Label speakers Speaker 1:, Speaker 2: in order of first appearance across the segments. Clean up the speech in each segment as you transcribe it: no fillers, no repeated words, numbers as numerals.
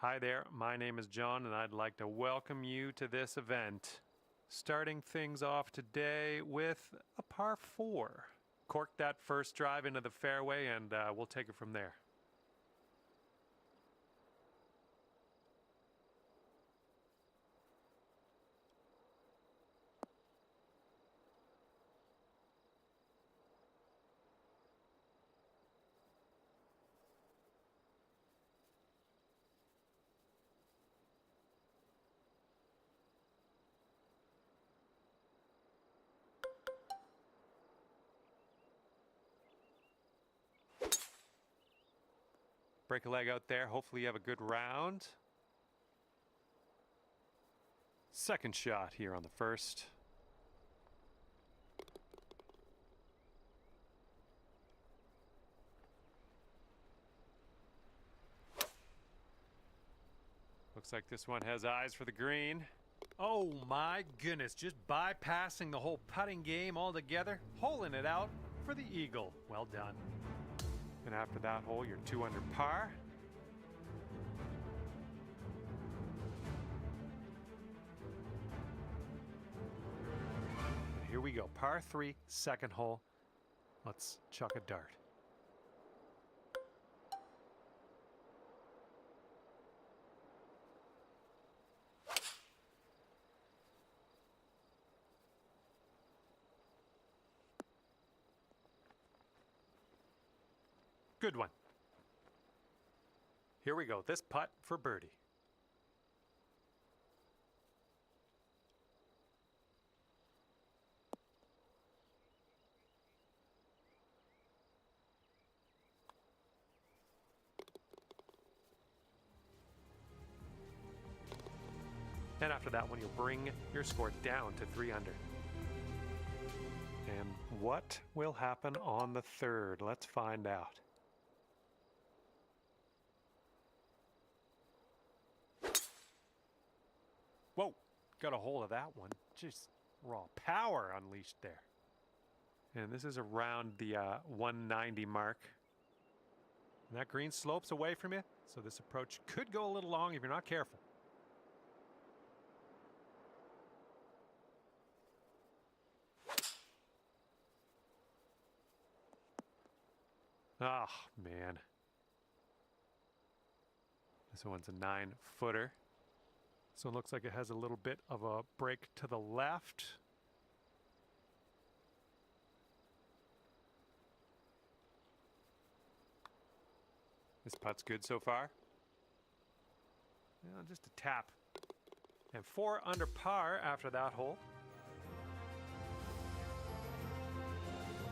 Speaker 1: Hi there, my name is John, and I'd like to welcome you to this event. Starting things off today with a par 4. Cork that first drive into the fairway, and we'll take it from there. Break a leg out there. Hopefully you have a good round. Second shot here on the first. Looks like this one has eyes for the green. Oh my goodness, just bypassing the whole putting game altogether, holing it out for the eagle. Well done. And after that hole, you're 2 under par. And here we go, par 3, second hole. Let's chuck a dart. Good one. Here we go, this putt for birdie. And after that one, you'll bring your score down to 3 under. And what will happen on the third? Let's find out. Whoa, got a hold of that one. Just raw power unleashed there. And this is around the 190 mark. And that green slopes away from you, so this approach could go a little long if you're not careful. Ah, man. This one's a 9-footer. So it looks like it has a little bit of a break to the left. This putt's good so far. Yeah, just a tap. And 4 under par after that hole.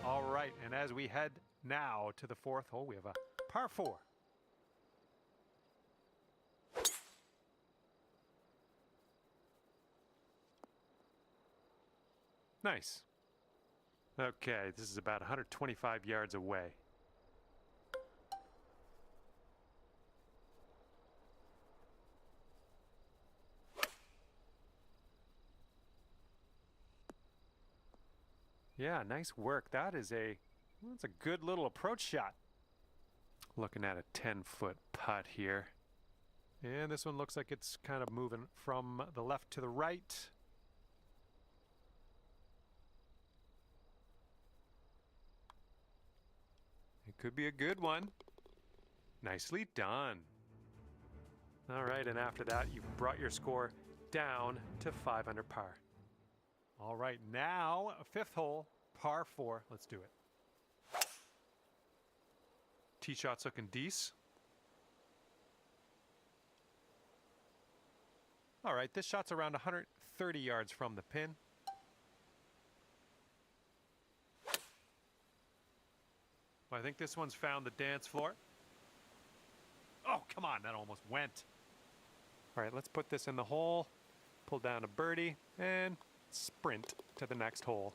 Speaker 1: All right, and as we head now to the 4th hole, we have a par 4. Nice. Okay, this is about 125 yards away. Yeah, nice work. That's a good little approach shot. Looking at a 10-foot putt here. And this one looks like it's kind of moving from the left to the right. It could be a good one. Nicely done. All right, and after that, you've brought your score down to 5 under par. All right, now a 5th hole, par 4. Let's do it. Tee shot's looking decent. All right, this shot's around 130 yards from the pin. I think this one's found the dance floor. Oh, come on, that almost went. All right, let's put this in the hole, pull down a birdie, and sprint to the next hole.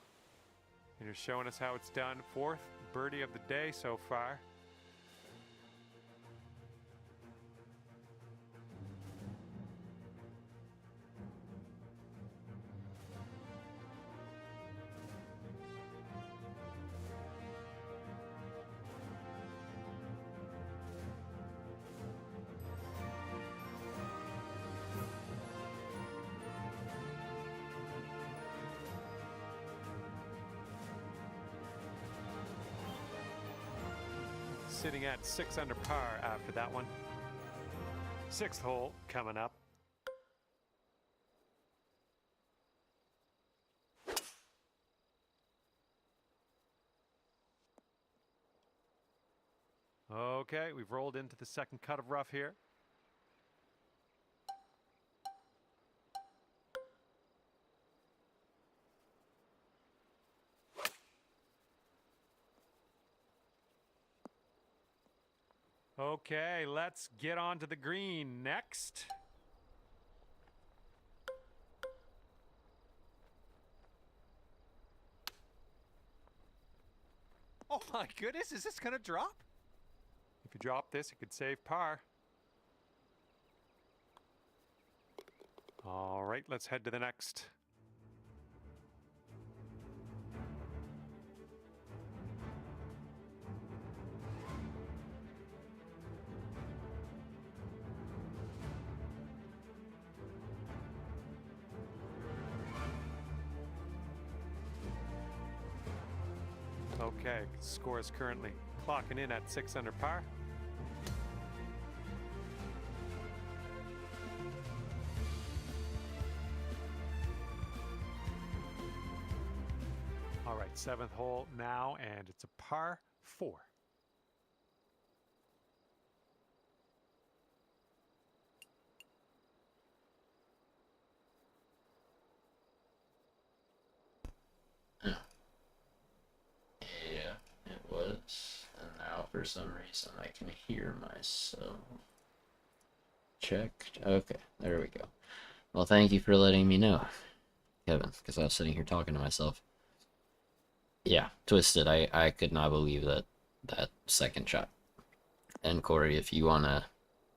Speaker 1: And you're showing us how it's done. 4th birdie of the day so far. sitting at 6 under par after that one. 6th hole coming up. Okay, we've rolled into the second cut of rough here. Okay, let's get on to the green next. Oh my goodness, is this gonna drop? If you drop this, it could save par. All right, let's head to the next. Okay, score is currently clocking in at 6 under par. All right, 7th hole now, and it's a par 4.
Speaker 2: For some reason I can hear myself. Checked. Okay, there we go. Well, thank you for letting me know, Kevin, because I was sitting here talking to myself. Yeah, twisted. I could not believe that second shot. And Corey, if you want to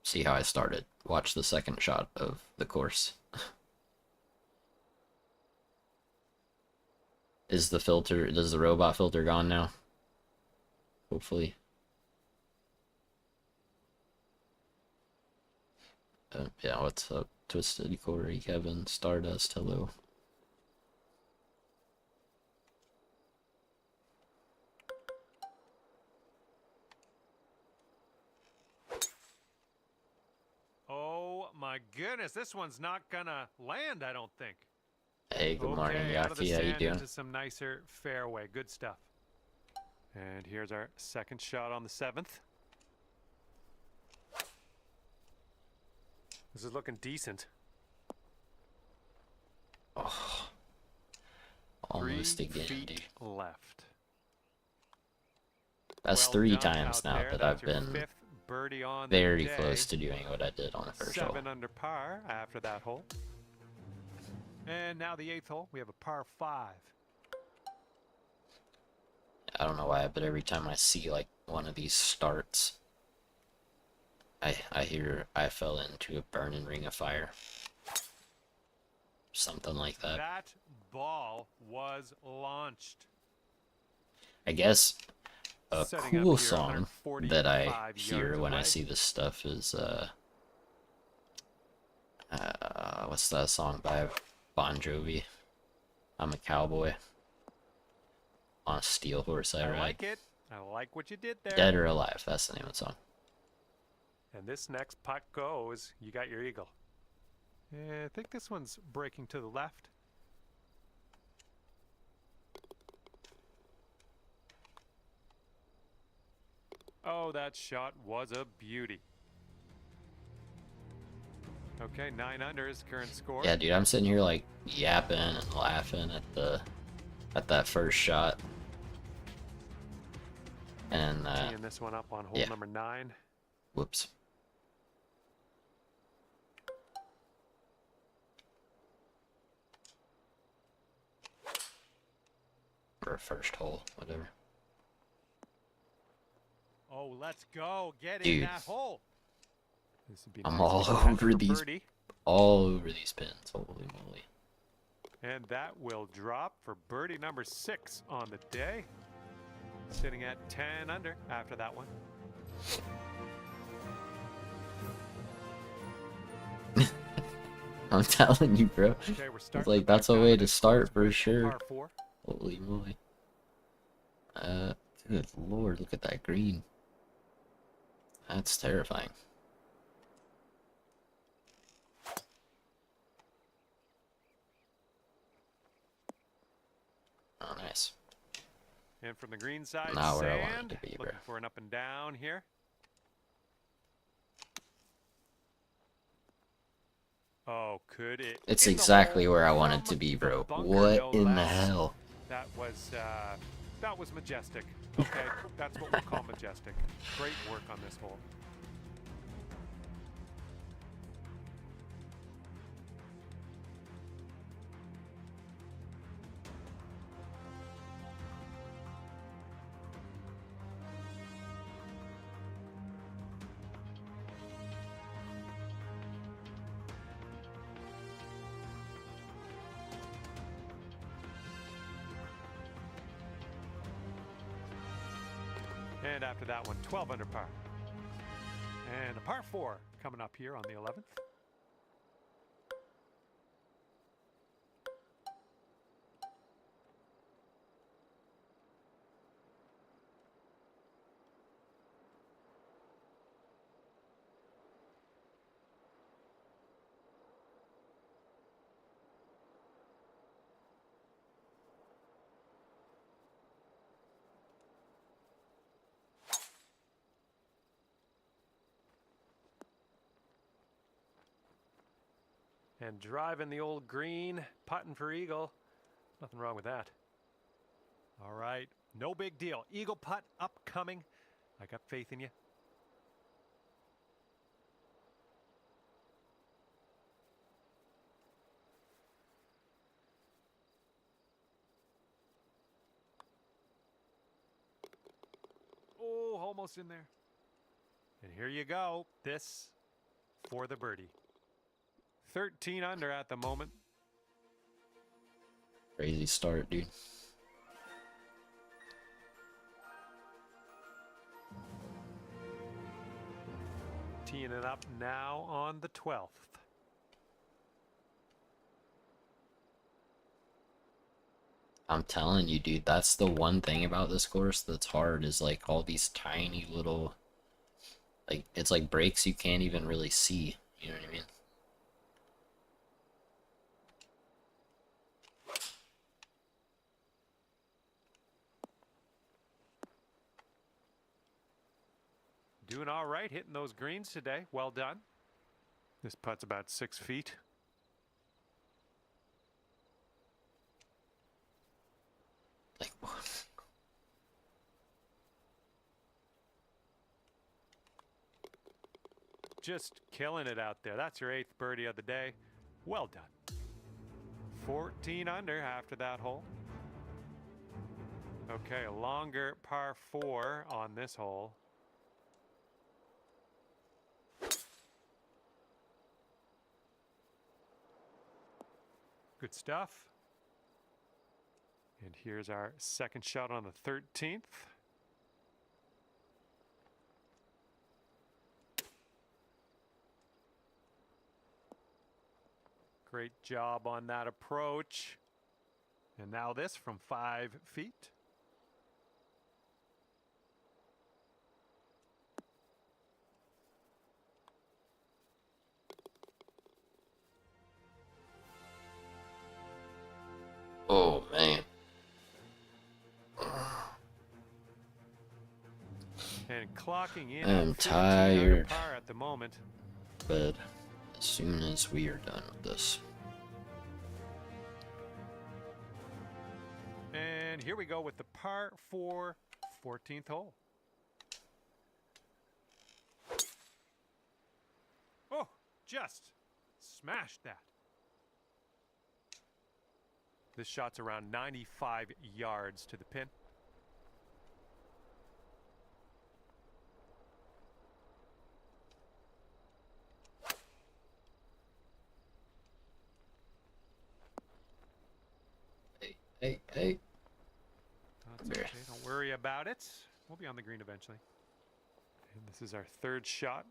Speaker 2: see how I started, watch the second shot of the course. Is the filter, does the robot filter gone now? Hopefully. Yeah, what's up? Twisted, Corey, Kevin, Stardust, hello.
Speaker 1: Oh my goodness, this one's not gonna land, I don't think.
Speaker 2: Hey, good morning, Yaki. How you doing?
Speaker 1: Into some nicer fairway. Good stuff. And here's our second shot on the 7th. This is looking decent.
Speaker 2: Oh, almost
Speaker 1: 3
Speaker 2: again,
Speaker 1: feet
Speaker 2: dude.
Speaker 1: left.
Speaker 2: That's
Speaker 1: Well
Speaker 2: 3
Speaker 1: done
Speaker 2: times
Speaker 1: out
Speaker 2: now
Speaker 1: there.
Speaker 2: that
Speaker 1: That's
Speaker 2: I've
Speaker 1: your
Speaker 2: been
Speaker 1: 5th birdie on
Speaker 2: very
Speaker 1: the day.
Speaker 2: close to doing what I did on the first hole.
Speaker 1: 7 under par after that hole. And now the 8th hole, we have a par 5.
Speaker 2: I don't know why, but every time I see like one of these starts, I hear I fell into a burning ring of fire. Something like that.
Speaker 1: That ball was launched.
Speaker 2: I guess a
Speaker 1: Setting up
Speaker 2: cool
Speaker 1: here,
Speaker 2: song that I
Speaker 1: 145
Speaker 2: hear
Speaker 1: yards
Speaker 2: when I
Speaker 1: away.
Speaker 2: see this stuff is what's that song by Bon Jovi? I'm a cowboy on a steel horse I ride.
Speaker 1: like it. I like what you did there.
Speaker 2: Dead or Alive, that's the name of the song.
Speaker 1: And this next putt goes, you got your eagle. Yeah, I think this one's breaking to the left. Oh, that shot was a beauty. Okay, 9 under is current score.
Speaker 2: Yeah, dude, I'm sitting here like yapping and laughing at that first shot. And
Speaker 1: Teeing this one up on hole
Speaker 2: yeah.
Speaker 1: number 9.
Speaker 2: Whoops. Or first hole, whatever.
Speaker 1: Oh, let's go. Get in
Speaker 2: Dude.
Speaker 1: that hole. This would be
Speaker 2: I'm
Speaker 1: nice
Speaker 2: all
Speaker 1: to get
Speaker 2: over
Speaker 1: for
Speaker 2: these-
Speaker 1: birdie.
Speaker 2: All over these pins, holy moly.
Speaker 1: And that will drop for birdie number 6 on the day. Sitting at 10 under after that one.
Speaker 2: I'm telling you, bro.
Speaker 1: Okay, we're
Speaker 2: It's
Speaker 1: starting
Speaker 2: like,
Speaker 1: to
Speaker 2: that's
Speaker 1: back
Speaker 2: a
Speaker 1: down
Speaker 2: way
Speaker 1: to
Speaker 2: to
Speaker 1: this
Speaker 2: start
Speaker 1: first
Speaker 2: for
Speaker 1: break,
Speaker 2: sure.
Speaker 1: par 4.
Speaker 2: Holy moly. Good lord, look at that green. That's terrifying. Oh, nice.
Speaker 1: And from the green side,
Speaker 2: Not where I
Speaker 1: sand.
Speaker 2: wanted to be, bro.
Speaker 1: Looking for an up and down here. Oh, could it?
Speaker 2: It's
Speaker 1: In the
Speaker 2: exactly
Speaker 1: hole
Speaker 2: where I wanted
Speaker 1: from
Speaker 2: to be,
Speaker 1: the
Speaker 2: bro.
Speaker 1: bunker,
Speaker 2: What
Speaker 1: no
Speaker 2: in the
Speaker 1: less.
Speaker 2: hell?
Speaker 1: That was majestic. Okay, that's what we'll call majestic. Great work on this hole. And after that one, 12 under par. And a par 4 coming up here on the 11th. And driving the old green, putting for eagle. Nothing wrong with that. All right, no big deal. Eagle putt upcoming. I got faith in you. Oh, almost in there. And here you go. This for the birdie. 13 under at the moment.
Speaker 2: Crazy start, dude.
Speaker 1: Teeing it up now on the 12th.
Speaker 2: I'm telling you, dude, that's the one thing about this course that's hard is like all these tiny little, like, it's like breaks you can't even really see. You know what I mean?
Speaker 1: Doing all right, hitting those greens today. Well done. This putt's about 6 feet.
Speaker 2: Like,
Speaker 1: Just killing it out there. That's your 8th birdie of the day. Well done. 14 under after that hole. Okay, a longer par 4 on this hole. Good stuff. And here's our second shot on the 13th. Great job on that approach. And now this from 5 feet.
Speaker 2: oh man.
Speaker 1: And clocking in
Speaker 2: I'm
Speaker 1: at 14 under
Speaker 2: tired.
Speaker 1: par at the moment.
Speaker 2: But as soon as we are done with this.
Speaker 1: And here we go with the par 4 14th hole. Oh, just smashed that. This shot's around 95 yards to the pin.
Speaker 2: Hey.
Speaker 1: That's okay. Don't worry about it. We'll be on the green eventually. And this is our 3rd shot.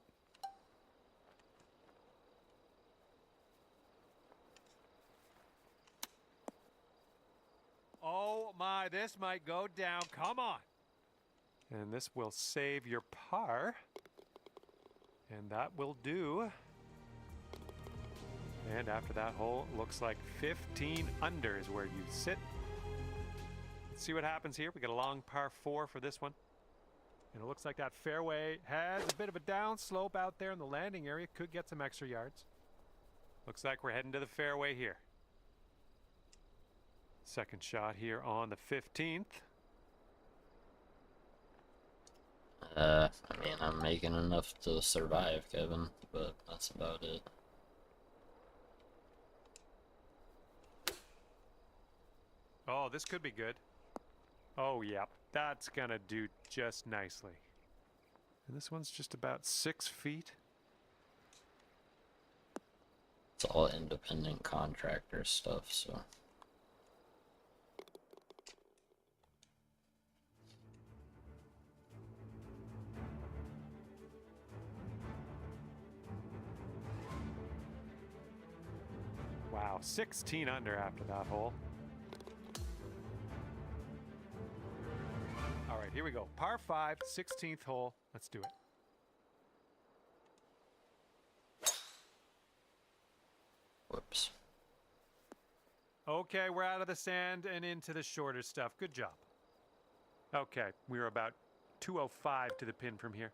Speaker 1: Oh my, this might go down. Come on. And this will save your par. And that will do. And after that hole, looks like 15 under is where you sit. Let's see what happens here. We got a long par 4 for this one. And it looks like that fairway has a bit of a down slope out there in the landing area. Could get some extra yards. Looks like we're heading to the fairway here. Second shot here on the 15th.
Speaker 2: I mean, I'm making enough to survive, Kevin, but that's about it.
Speaker 1: Oh, this could be good. Oh, yeah, that's gonna do just nicely. And this one's just about 6 feet.
Speaker 2: It's all independent contractor stuff, so.
Speaker 1: Wow, 16 under after that hole. All right, here we go. Par 5, 16th hole. Let's do it.
Speaker 2: Whoops.
Speaker 1: Okay, we're out of the sand and into the shorter stuff. Good job. Okay, we're about 205 to the pin from here.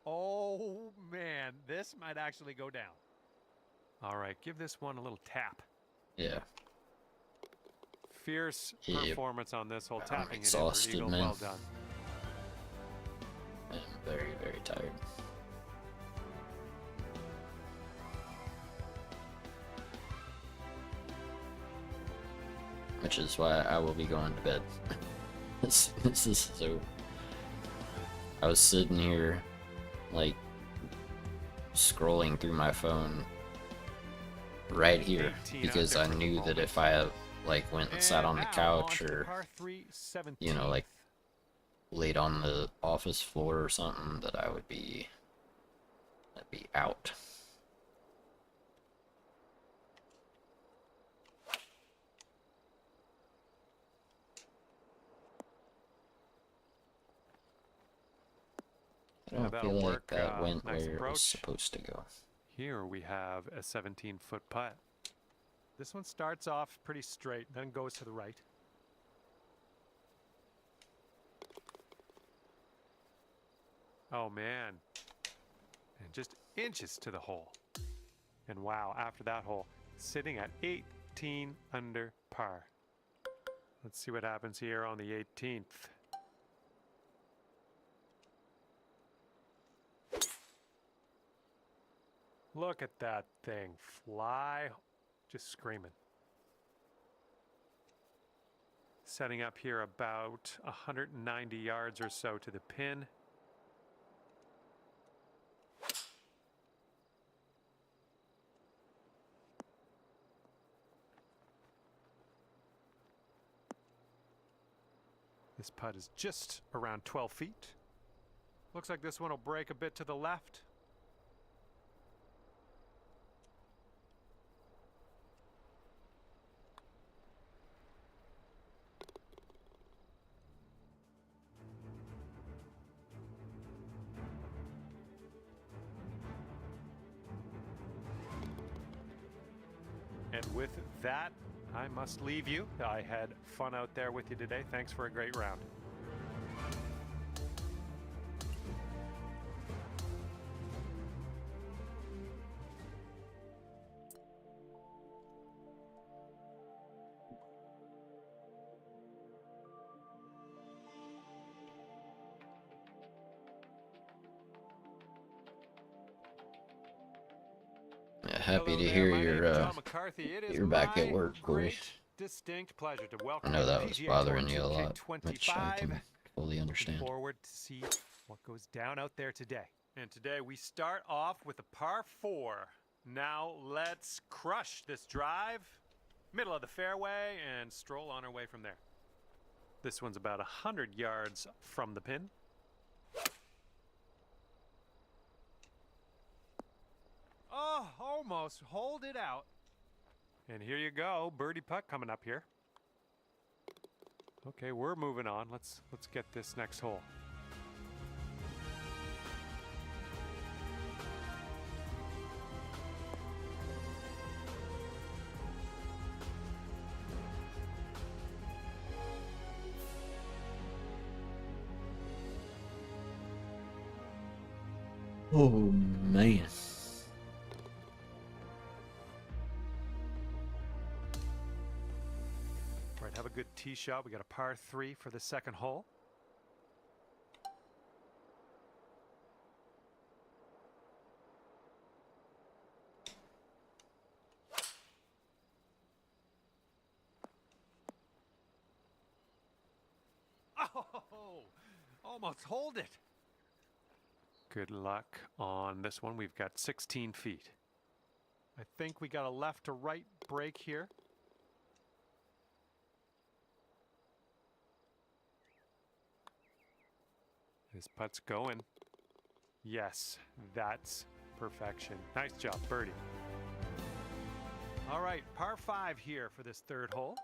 Speaker 1: Oh, man, this might actually go down. All right, give this one a little tap.
Speaker 2: Yeah.
Speaker 1: Fierce
Speaker 2: Yep.
Speaker 1: performance on this whole
Speaker 2: I'm
Speaker 1: tapping it in for
Speaker 2: exhausted,
Speaker 1: Eagle.
Speaker 2: man.
Speaker 1: Well done.
Speaker 2: I'm very, very tired. Which is why I will be going to bed. This is so... I was sitting here, like, scrolling through my phone right here
Speaker 1: 18
Speaker 2: because
Speaker 1: out
Speaker 2: I
Speaker 1: there for the
Speaker 2: knew that
Speaker 1: moment.
Speaker 2: if I, like, went and sat on the
Speaker 1: now
Speaker 2: couch
Speaker 1: on to
Speaker 2: or,
Speaker 1: par 3,
Speaker 2: you know,
Speaker 1: 17th.
Speaker 2: like, laid on the office floor or something, that I'd be out. I don't
Speaker 1: that'll
Speaker 2: feel like
Speaker 1: work,
Speaker 2: that went
Speaker 1: nice
Speaker 2: where it was
Speaker 1: approach.
Speaker 2: supposed to go.
Speaker 1: Here we have a 17-foot putt. This one starts off pretty straight, then goes to the right. Oh, man. And just inches to the hole. And wow, after that hole, sitting at 18 under par. Let's see what happens here on the 18th. Look at that thing fly, just screaming. Setting up here about 190 yards or so to the pin. This putt is just around 12 feet. Looks like this one will break a bit to the left. And with that, I must leave you. I had fun out there with you today. Thanks for a great round.
Speaker 2: Yeah, happy
Speaker 1: Hello
Speaker 2: to
Speaker 1: there,
Speaker 2: hear
Speaker 1: my name is
Speaker 2: you're
Speaker 1: John McCarthy. It is
Speaker 2: you're back at
Speaker 1: my
Speaker 2: work, Corey.
Speaker 1: great, distinct pleasure to welcome
Speaker 2: I know
Speaker 1: you to
Speaker 2: that
Speaker 1: the
Speaker 2: was
Speaker 1: PGA
Speaker 2: bothering
Speaker 1: Tour
Speaker 2: you a lot, which I
Speaker 1: 2K25.
Speaker 2: can fully
Speaker 1: Looking
Speaker 2: understand.
Speaker 1: forward to see what goes down out there today. And today we start off with a par 4. Now let's crush this drive, middle of the fairway, and stroll on our way from there. This one's about 100 yards from the pin. Oh, almost. Hold it out. And here you go, birdie putt coming up here. Okay, we're moving on. Let's get this next hole.
Speaker 2: Oh man.
Speaker 1: All right, have a good tee shot. We got a par 3 for the second hole. Oh, almost hold it. Good luck on this one. We've got 16 feet. I think we got a left to right break here. This putt's going. Yes, that's perfection. Nice job, birdie. All right, par 5 here for this third hole.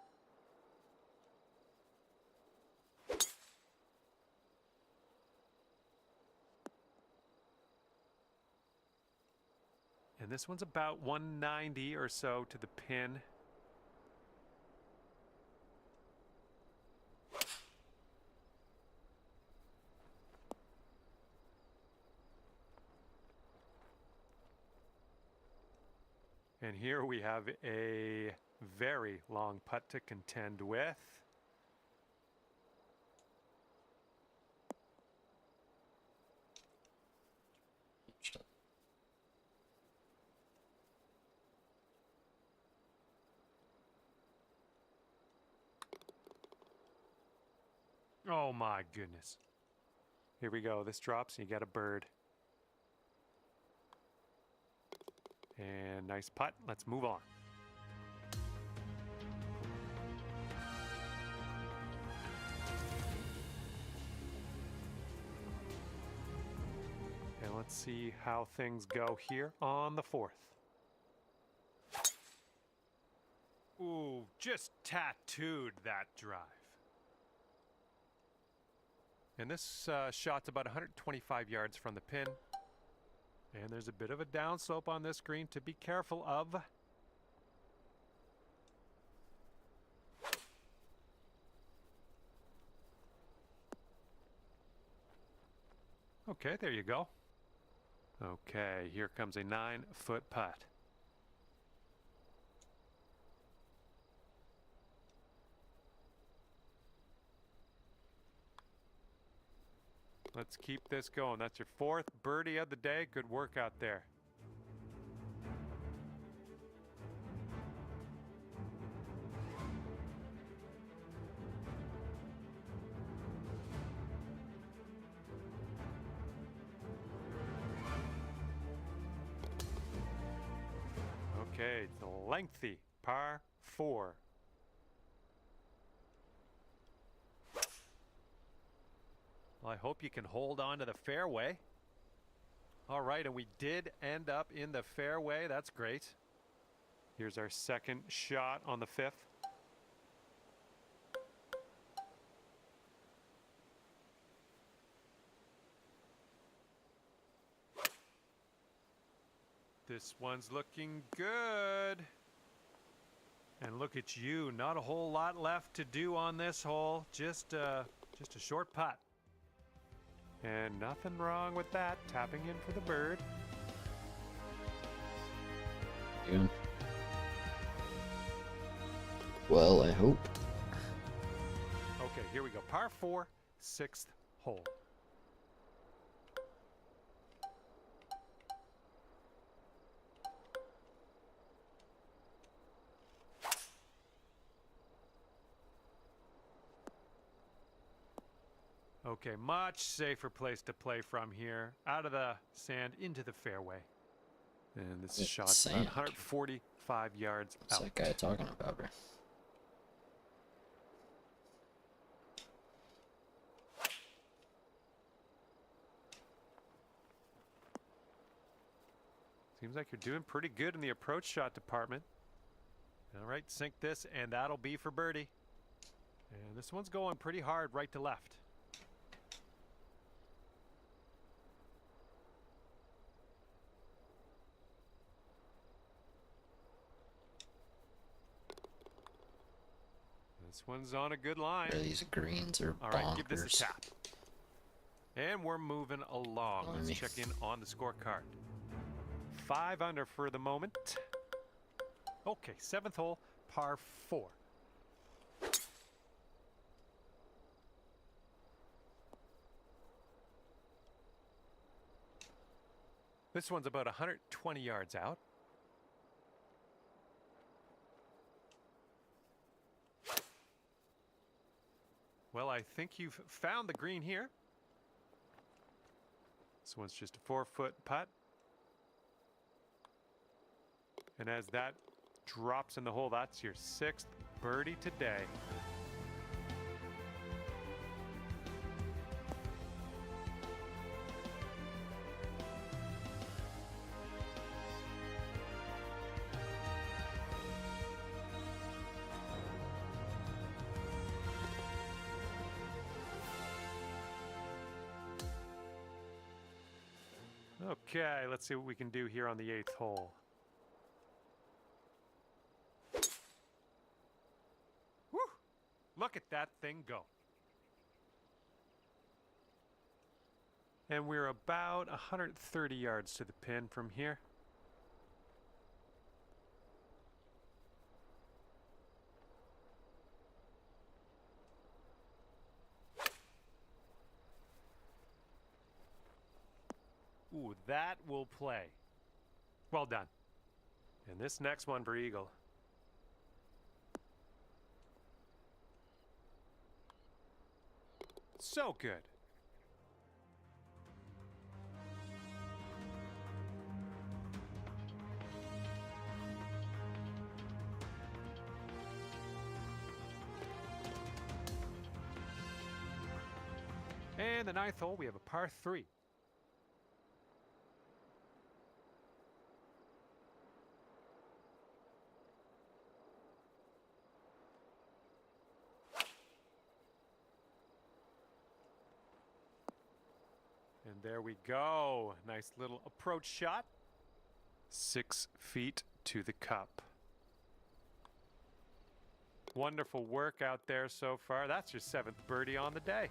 Speaker 1: And this one's about 190 or so to the pin. And here we have a very long putt to contend with. Oh my goodness. Here we go. This drops and you get a bird. And nice putt. Let's move on. And let's see how things go here on the fourth. Ooh, just tattooed that drive. And this shot's about 125 yards from the pin. And there's a bit of a downslope on this green to be careful of. Okay, there you go. Okay, here comes a 9-foot putt. Let's keep this going. That's your 4th birdie of the day. Good work out there. Okay, it's a lengthy par 4. Well, I hope you can hold on to the fairway. All right, and we did end up in the fairway. That's great. Here's our second shot on the 5th. This one's looking good. And look at you, not a whole lot left to do on this hole. Just a short putt. And nothing wrong with that. Tapping in for the bird.
Speaker 2: Yeah. Well, I hope.
Speaker 1: Okay, here we go. Par 4, 6th hole. Okay, much safer place to play from here. Out of the sand, into the fairway. And this
Speaker 2: It's
Speaker 1: shot's
Speaker 2: sand.
Speaker 1: about 145 yards
Speaker 2: What's
Speaker 1: out.
Speaker 2: that guy talking about, bro?
Speaker 1: Seems like you're doing pretty good in the approach shot department. All right, sink this, and that'll be for birdie. And this one's going pretty hard right to left. This one's on a good line.
Speaker 2: These greens are
Speaker 1: All
Speaker 2: bonkers.
Speaker 1: right, give this a tap. And we're moving along.
Speaker 2: Let
Speaker 1: Let's
Speaker 2: me-
Speaker 1: check in on the scorecard. 5 under for the moment. Okay, 7th hole, par 4. This one's about 120 yards out. Well, I think you've found the green here. This one's just a 4-foot putt. And as that drops in the hole, that's your 6th birdie today. Okay, let's see what we can do here on the 8th hole. Woo! Look at that thing go. And we're about 130 yards to the pin from here. Ooh, that will play. Well done. And this next one for Eagle. So good. And the 9th hole, we have a par 3. And there we go. Nice little approach shot. 6 feet to the cup. Wonderful work out there so far. That's your 7th birdie on the day.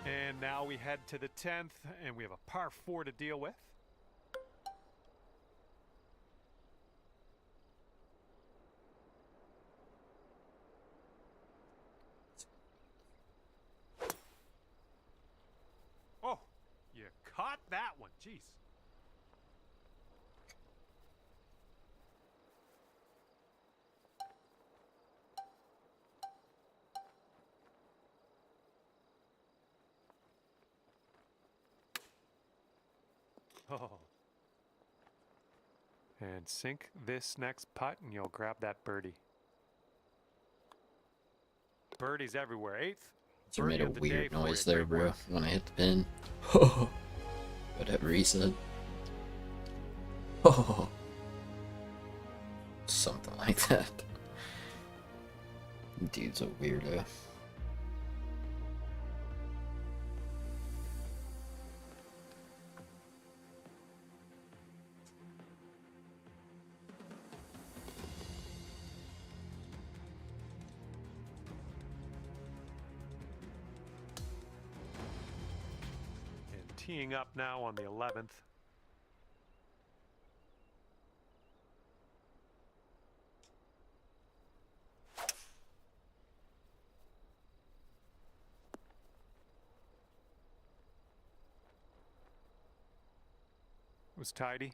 Speaker 1: And now we head to the 10th, and we have a par 4 to deal with. Oh, you caught that one. Jeez. Oh. And sink this next putt, and you'll grab that birdie. Birdies everywhere. 8th.
Speaker 2: You made
Speaker 1: birdie
Speaker 2: a
Speaker 1: of the day
Speaker 2: weird
Speaker 1: for you.
Speaker 2: noise there,
Speaker 1: Great
Speaker 2: bro,
Speaker 1: work.
Speaker 2: when I hit the pin. Whatever he said. Something like that. Dude's a weirdo.
Speaker 1: And teeing up now on the 11th. It was tidy.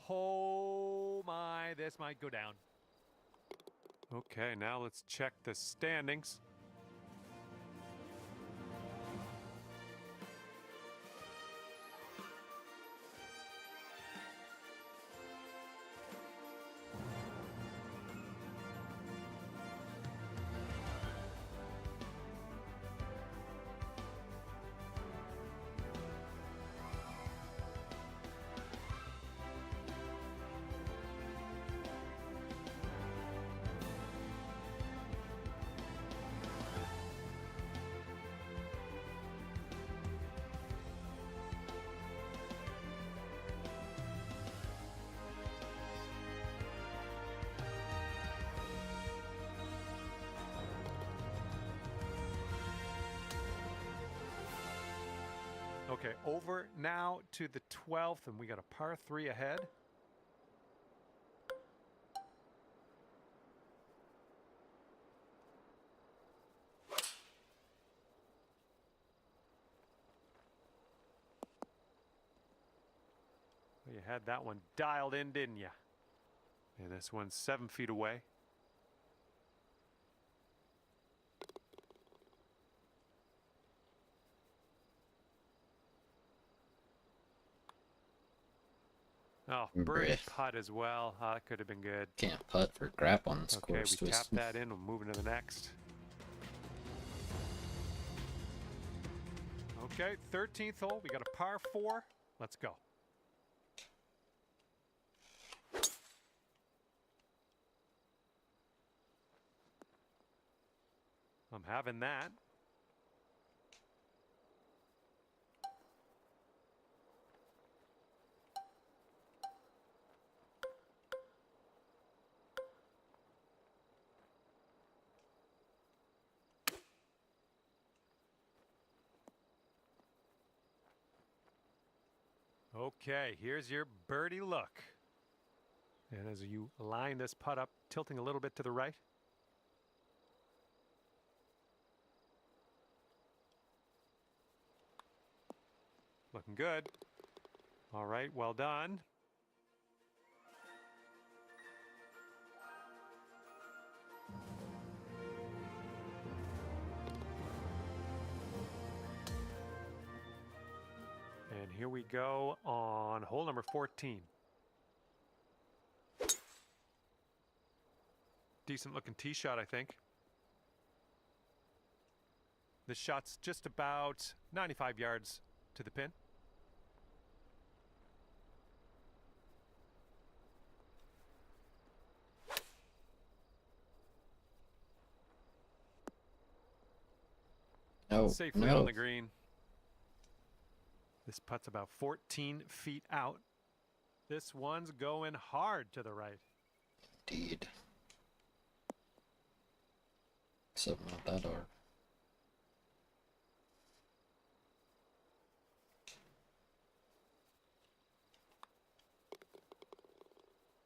Speaker 1: Oh my, this might go down. Okay, now let's check the standings. Okay, over now to the 12th, and we got a par 3 ahead. Well, you had that one dialed in, didn't you? And this one's 7 feet away. Oh, birdie
Speaker 2: Bruh.
Speaker 1: putt as well. That could have been good.
Speaker 2: Can't putt for crap on this
Speaker 1: Okay,
Speaker 2: course,
Speaker 1: we
Speaker 2: Twist.
Speaker 1: tapped that in. We're moving to the next. Okay, 13th hole. We got a par 4. Let's go. I'm having that. Okay, here's your birdie look. And as you line this putt up, tilting a little bit to the right. Looking good. All right, well done. And here we go on hole number 14. Decent looking tee shot, I think. This shot's just about 95 yards to the pin.
Speaker 2: Oh,
Speaker 1: Safely
Speaker 2: no.
Speaker 1: on the green. This putt's about 14 feet out. This one's going hard to the right.
Speaker 2: Indeed. Except not that hard.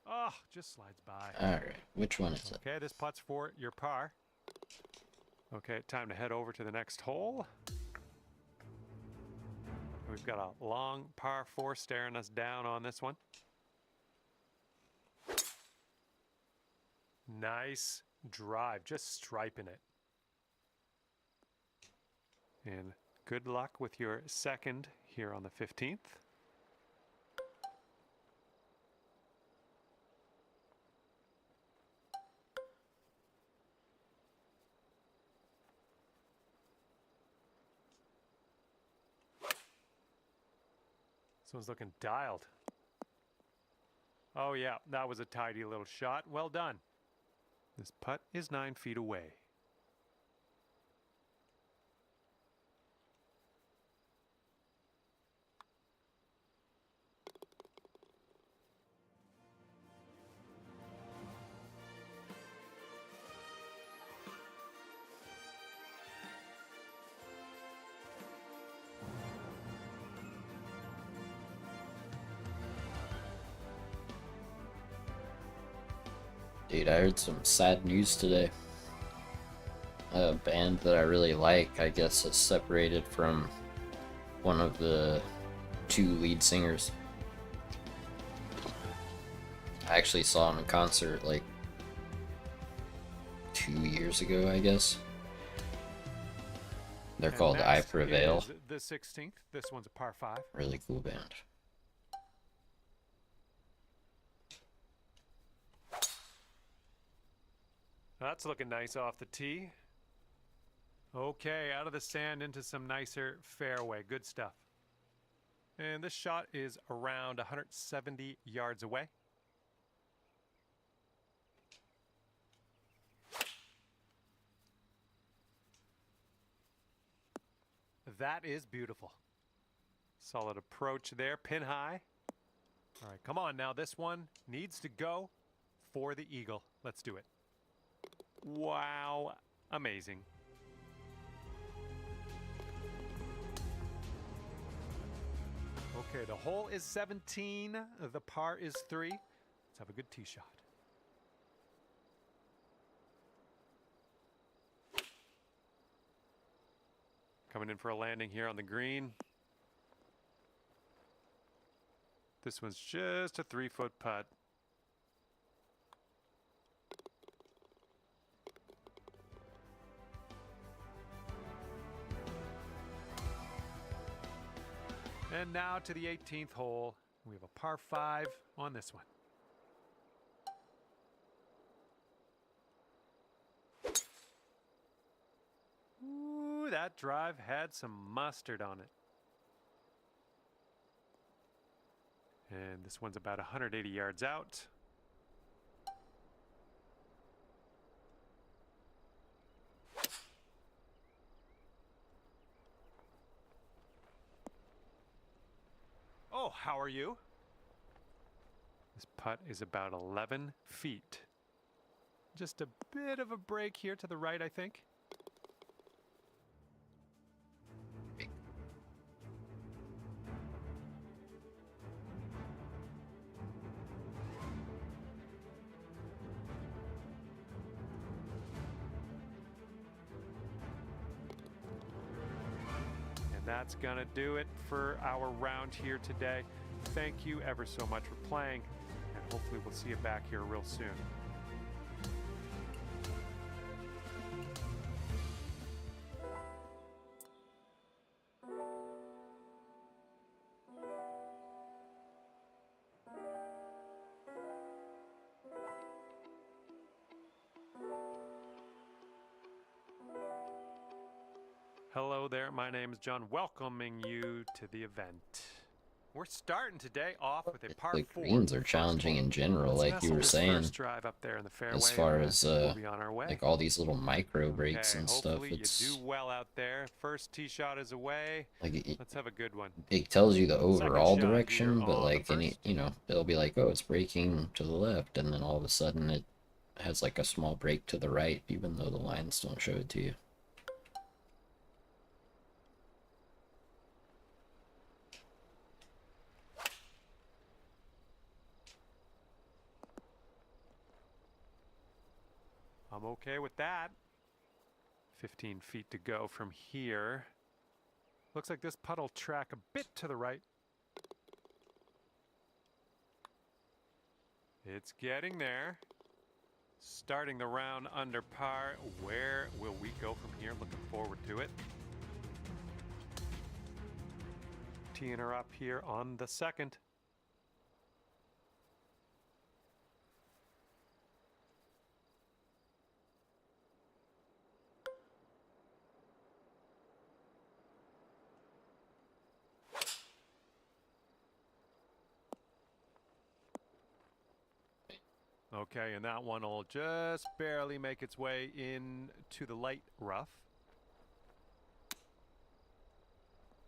Speaker 1: Oh, just slides by.
Speaker 2: Alright, which one is it?
Speaker 1: Okay, this putt's for your par. Okay, time to head over to the next hole. We've got a long par 4 staring us down on this one. Nice drive, just striping it. And good luck with your second here on the 15th. This one's looking dialed. Oh yeah, that was a tidy little shot. Well done. This putt is 9 feet away.
Speaker 2: Dude, I heard some sad news today. A band that I really like, I guess, is separated from one of the 2 lead singers. I actually saw him in concert like 2 years ago, I guess. They're
Speaker 1: And
Speaker 2: called I
Speaker 1: next
Speaker 2: Prevail.
Speaker 1: is the 16th. This one's a par 5.
Speaker 2: Really cool band.
Speaker 1: That's looking nice off the tee. Okay, out of the sand into some nicer fairway. Good stuff. And this shot is around 170 yards away. That is beautiful. Solid approach there, pin high. All right, come on now. This one needs to go for the eagle. Let's do it. Wow, amazing. Okay, the hole is 17. The par is 3. Let's have a good tee shot. Coming in for a landing here on the green. This one's just a 3-foot putt. And now to the 18th hole. We have a par 5 on this one. Ooh, that drive had some mustard on it. And this one's about 180 yards out. Oh, how are you? This putt is about 11 feet. Just a bit of a break here to the right, I think. And that's gonna do it for our round here today. Thank you ever so much for playing, and hopefully we'll see you back here real soon. Hello there, my name is John, welcoming you to the event. We're starting today off with a par
Speaker 2: The
Speaker 1: 4.
Speaker 2: greens are challenging in general, like you were saying.
Speaker 1: Drive up there in the fairway,
Speaker 2: As far as
Speaker 1: we'll be on our way.
Speaker 2: like all these little micro breaks and stuff,
Speaker 1: hopefully
Speaker 2: it's
Speaker 1: you do well out there. First tee shot is away.
Speaker 2: like
Speaker 1: Let's have a good one.
Speaker 2: it tells you the overall
Speaker 1: shot
Speaker 2: direction,
Speaker 1: here
Speaker 2: but
Speaker 1: on
Speaker 2: like
Speaker 1: the
Speaker 2: any,
Speaker 1: first.
Speaker 2: you know, it'll be like, oh, it's breaking to the left, and then all of a sudden it has like a small break to the right, even though the lines don't show it to you.
Speaker 1: I'm okay with that. 15 feet to go from here. Looks like this putt will track a bit to the right. It's getting there. Starting the round under par. Where will we go from here? Looking forward to it. Teeing her up here on the second. Okay, and that one will just barely make its way into the light rough.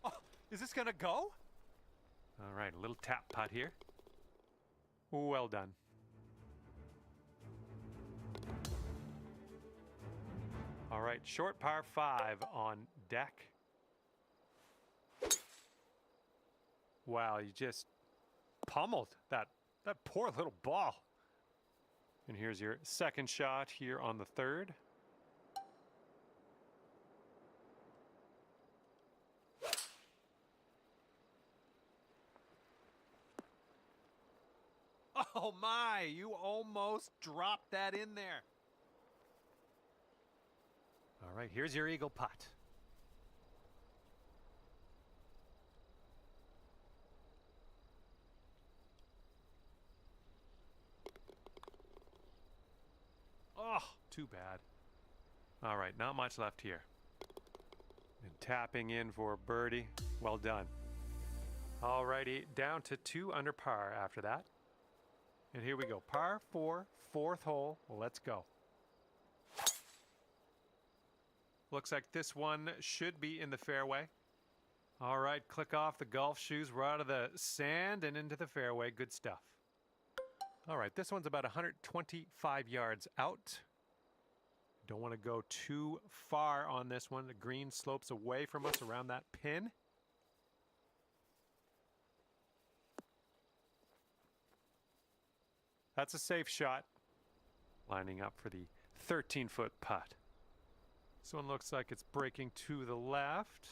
Speaker 1: Oh, is this gonna go? All right, a little tap putt here. Well done. All right, short par 5 on deck. Wow, you just pummeled that poor little ball. And here's your second shot here on the third. Oh my, you almost dropped that in there. All right, here's your eagle putt. Oh, too bad. All right, not much left here. And tapping in for birdie. Well done. All righty, down to 2 under par after that. And here we go. Par 4, 4th hole. Let's go. Looks like this one should be in the fairway. All right, click off the golf shoes. We're out of the sand and into the fairway. Good stuff. All right, this one's about 125 yards out. Don't want to go too far on this one. The green slopes away from us around that pin. That's a safe shot. Lining up for the 13-foot putt. This one looks like it's breaking to the left.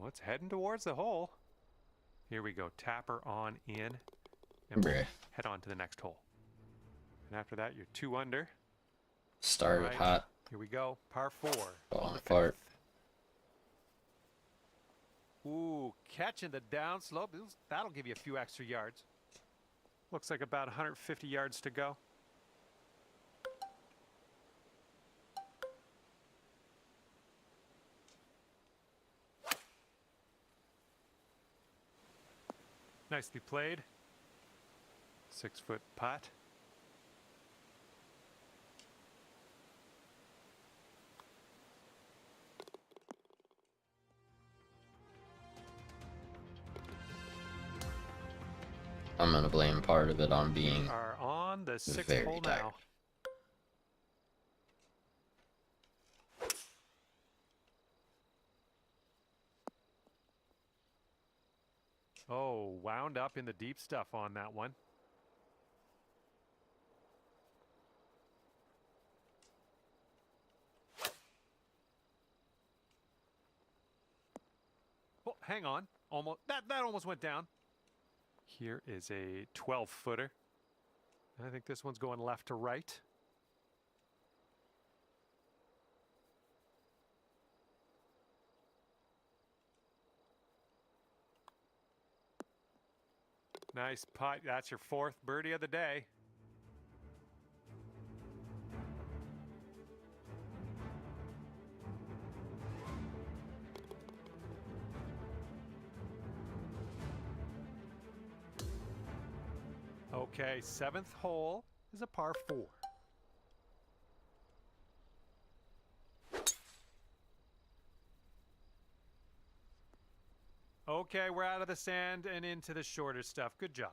Speaker 1: Oh, it's heading towards the hole. Here we go. Tapper on in. And we'll head on to the next hole. And after that, you're 2 under.
Speaker 2: Started hot.
Speaker 1: Here we go. Par 4.
Speaker 2: Falling apart.
Speaker 1: Ooh, catching the downslope. That'll give you a few extra yards. Looks like about 150 yards to go. Nicely played. 6-foot putt.
Speaker 2: I'm gonna blame part of it on being
Speaker 1: We are on the 6th
Speaker 2: very
Speaker 1: hole
Speaker 2: tired.
Speaker 1: now. Oh, wound up in the deep stuff on that one. Oh, hang on. Almost that almost went down. Here is a 12-footer. I think this one's going left to right. Nice putt. That's your 4th birdie of the day. Okay, 7th hole is a par 4. Okay, we're out of the sand and into the shorter stuff. Good job.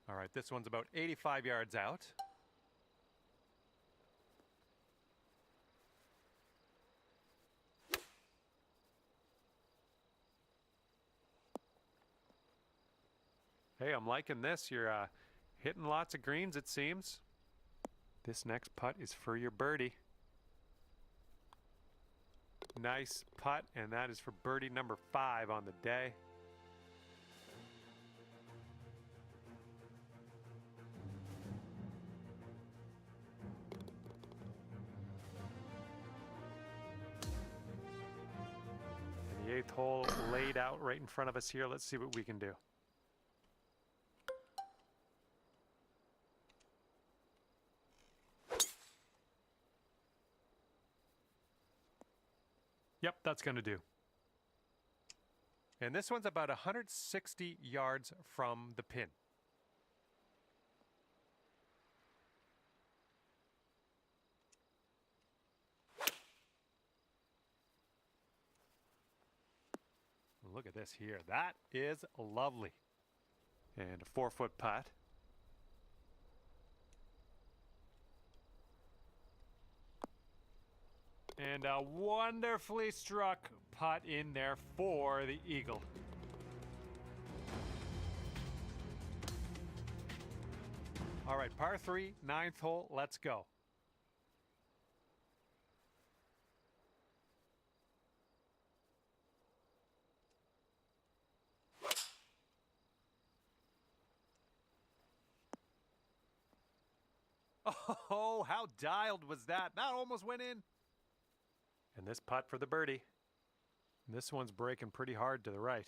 Speaker 1: All right, this one's about 85 yards out. Hey, I'm liking this. You're hitting lots of greens, it seems. This next putt is for your birdie. Nice putt, and that is for birdie number 5 on the day. And the 8th hole laid out right in front of us here. Let's see what we can do. Yep, that's going to do. And this one's about 160 yards from the pin. Look at this here. That is lovely. And a 4-foot putt. And a wonderfully struck putt in there for the eagle. All right, par 3, 9th hole. Let's go. Oh, how dialed was that? That almost went in. And this putt for the birdie. This one's breaking pretty hard to the right.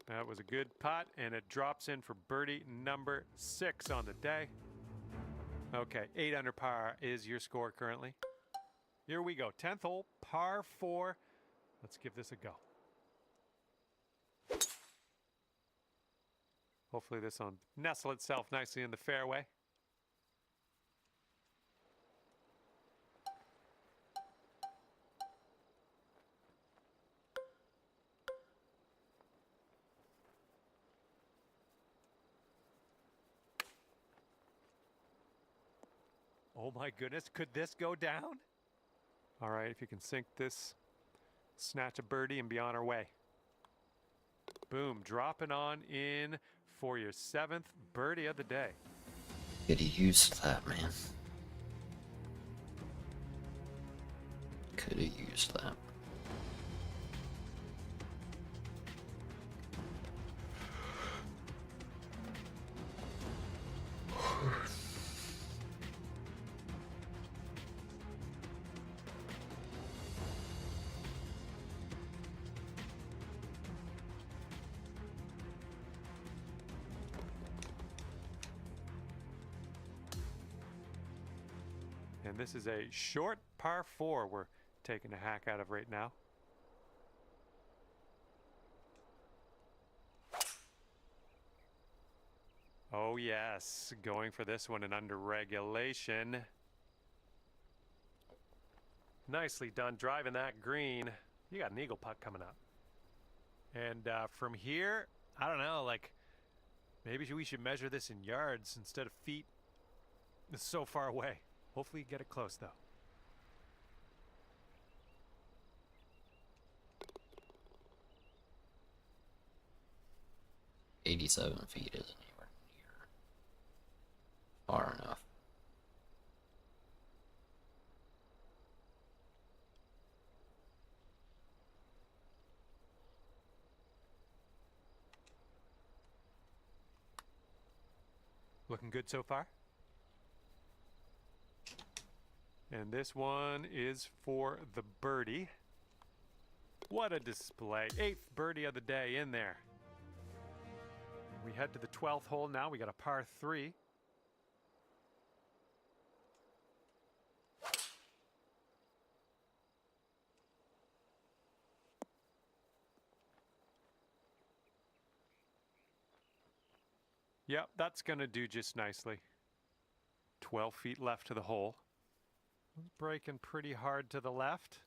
Speaker 1: That was a good putt, and it drops in for birdie number 6 on the day. Okay, 8 under par is your score currently. Here we go, 10th hole, par 4. Let's give this a go. Hopefully this will nestle itself nicely in the fairway. Oh my goodness, could this go down? All right, if you can sink this, snatch a birdie and be on our way. Boom, dropping on in for your 7th birdie of the day.
Speaker 2: Could have used that, man. Could have used that.
Speaker 1: And this is a short par 4 we're taking a hack out of right now. Oh yes, going for this one and under regulation. Nicely done driving that green. You got an eagle putt coming up. And from here, I don't know, like maybe we should measure this in yards instead of feet. It's so far away. Hopefully you get it close though.
Speaker 2: "87 feet isn't anywhere near far enough."
Speaker 1: Looking good so far. And this one is for the birdie. What a display. 8th birdie of the day in there. We head to the 12th hole now. We got a par 3. Yep, that's going to do just nicely. 12 feet left to the hole. Breaking pretty hard to the left.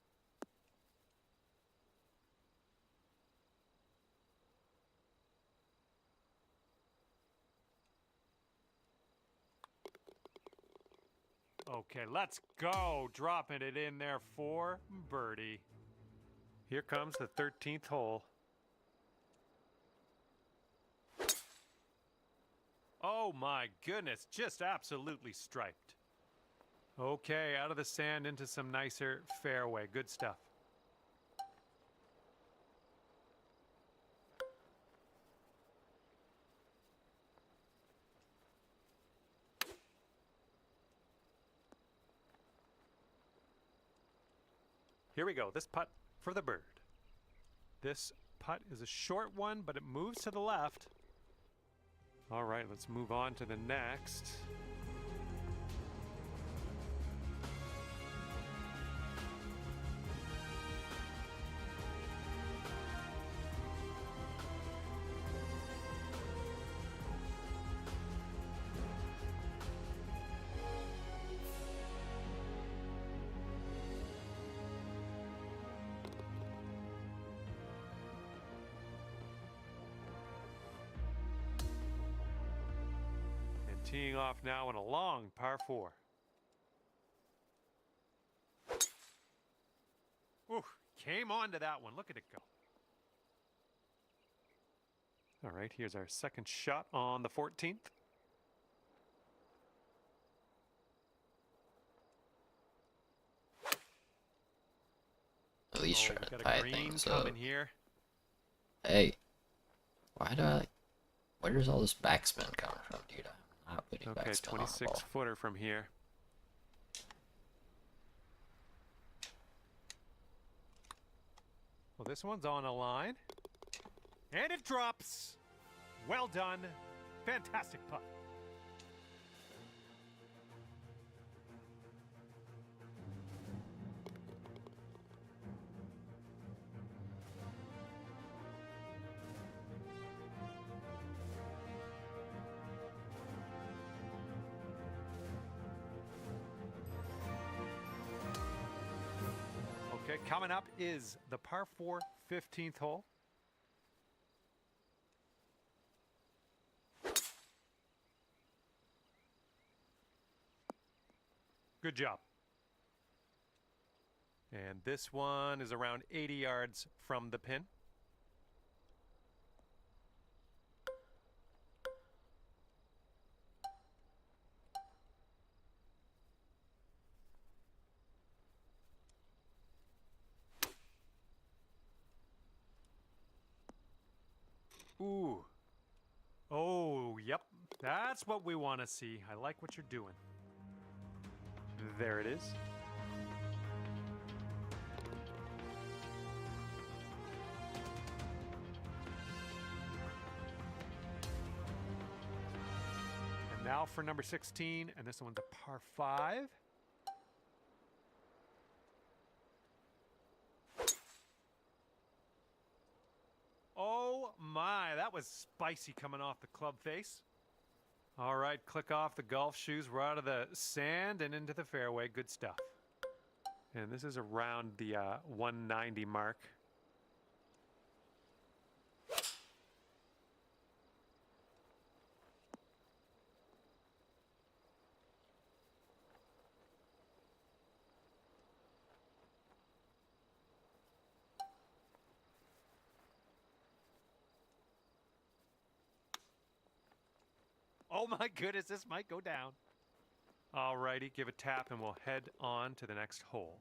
Speaker 1: Okay, let's go. Dropping it in there for birdie. Here comes the 13th hole. Oh my goodness, just absolutely striped. Okay, out of the sand into some nicer fairway. Good stuff. Here we go. This putt for the bird. This putt is a short one, but it moves to the left. All right, let's move on to the next. Teeing off now in a long par 4. Ooh, came onto that one. Look at it go. All right, here's our second shot on the 14th.
Speaker 2: At least try to
Speaker 1: got
Speaker 2: tie
Speaker 1: a green
Speaker 2: things up.
Speaker 1: coming here.
Speaker 2: Hey, why do I... Where's all this backspin coming from, dude? I'm not putting
Speaker 1: Okay,
Speaker 2: backspin on the
Speaker 1: 26
Speaker 2: ball.
Speaker 1: footer from here. Well, this one's on a line. And it drops. Well done. Fantastic putt. Okay, coming up is the par 4 15th hole. Good job. And this one is around 80 yards from the pin. Ooh. Oh, yep. That's what we want to see. I like what you're doing. There it is. And now for number 16, and this one's a par 5. Oh my, that was spicy coming off the club face. All right, click off the golf shoes. We're out of the sand and into the fairway. Good stuff. And this is around the 190 mark. Oh my goodness, this might go down. All righty, give a tap and we'll head on to the next hole.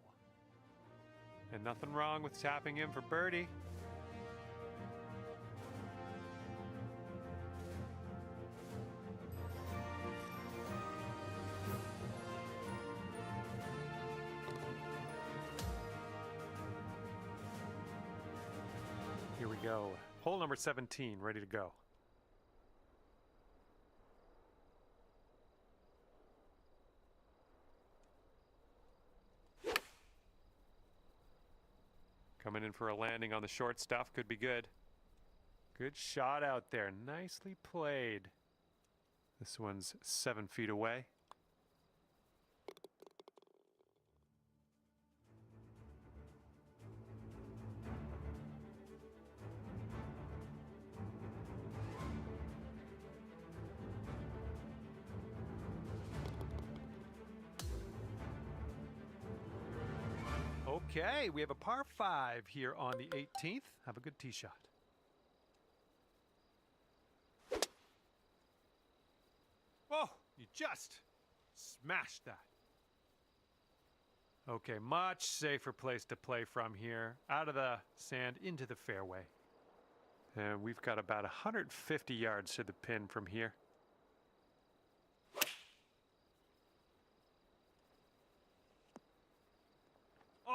Speaker 1: And nothing wrong with tapping in for birdie. Here we go. Hole number 17, ready to go. Coming in for a landing on the short stuff. Could be good. Good shot out there. Nicely played. This one's 7 feet away. Okay, we have a par 5 here on the 18th. Have a good tee shot. Oh, you just smashed that. Okay, much safer place to play from here. Out of the sand into the fairway. And we've got about 150 yards to the pin from here.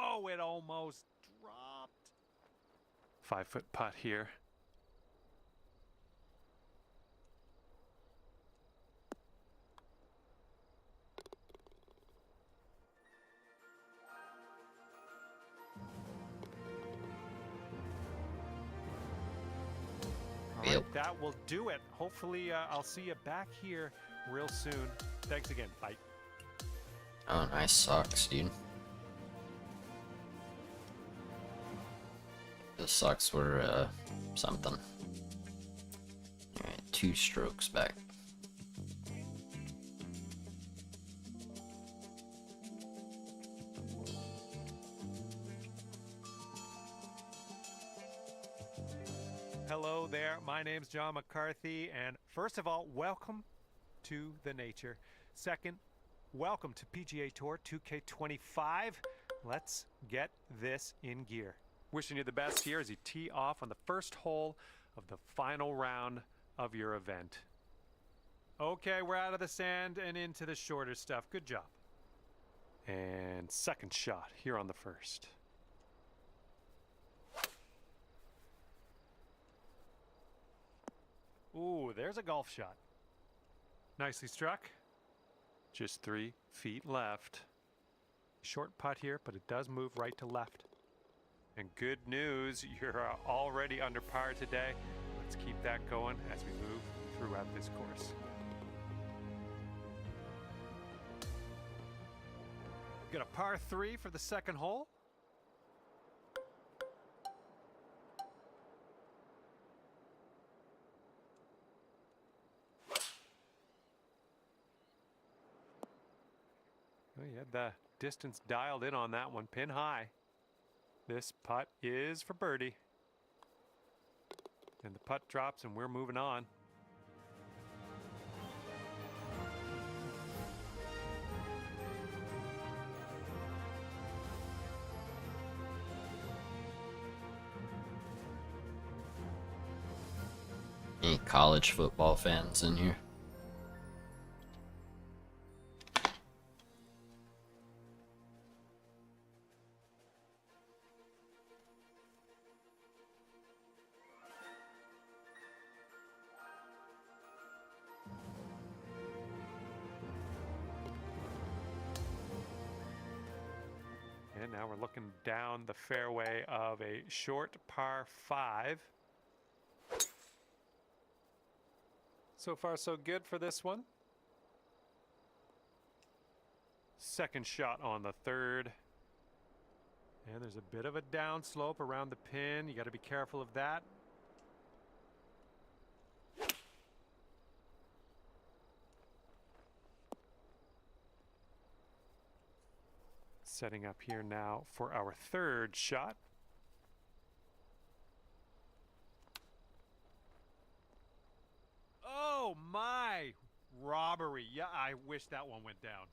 Speaker 1: Oh, it almost dropped. 5-foot putt here. All right, that will do it. Hopefully, I'll see you back here real soon. Thanks again. Bye.
Speaker 2: Oh, nice socks, dude. The socks were, something. Alright, 2 strokes back.
Speaker 1: Hello there, my name's John McCarthy, and first of all, welcome to the nature. Second, welcome to PGA Tour 2K25. Let's get this in gear. Wishing you the best here as you tee off on the first hole of the final round of your event. Okay, we're out of the sand and into the shorter stuff. Good job. And second shot here on the first. Ooh, there's a golf shot. Nicely struck. Just 3 feet left. Short putt here, but it does move right to left. And good news, you're already under par today. Let's keep that going as we move throughout this course. Got a par 3 for the second hole. Oh, you had the distance dialed in on that one, pin high. This putt is for birdie. And the putt drops and we're moving on.
Speaker 2: Any college football fans in here?
Speaker 1: And now we're looking down the fairway of a short par 5. So far, so good for this one. Second shot on the third. And there's a bit of a downslope around the pin. You got to be careful of that. Setting up here now for our third shot. Oh my! Robbery. Yeah, I wish that one went down.